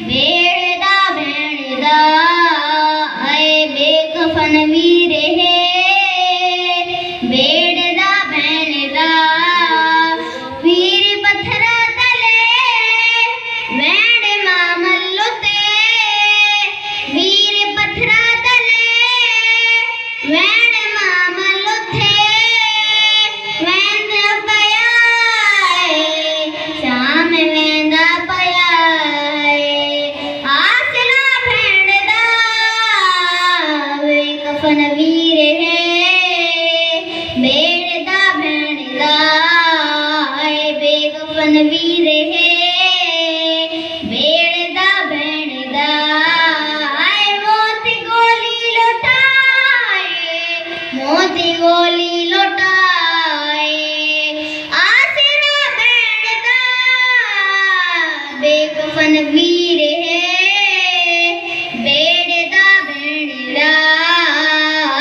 बेड़दा भेड़दा आए बेकफन वीर है बेड़दा भेड़दा वीर पत्थरा तले वेड़ मामल्लो ते वीर पत्थरा तले वेड़ मामल्लो थे वेंदा पया शाम वेंदा पया आसला भेड़दा वे कफन वीर है बेड़दा भेड़दा आए बेकफन वीर है बेड़दा भेड़दा आए मोती गोली लौटाए आसरा भेड़दा बेकफन वीर है बेड़दा भेड़दा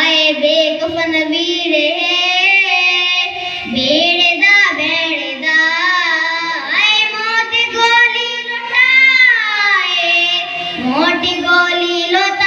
आए बेकफन वीर है बेड़दा भेड़दा आए मोती गोली लौटाए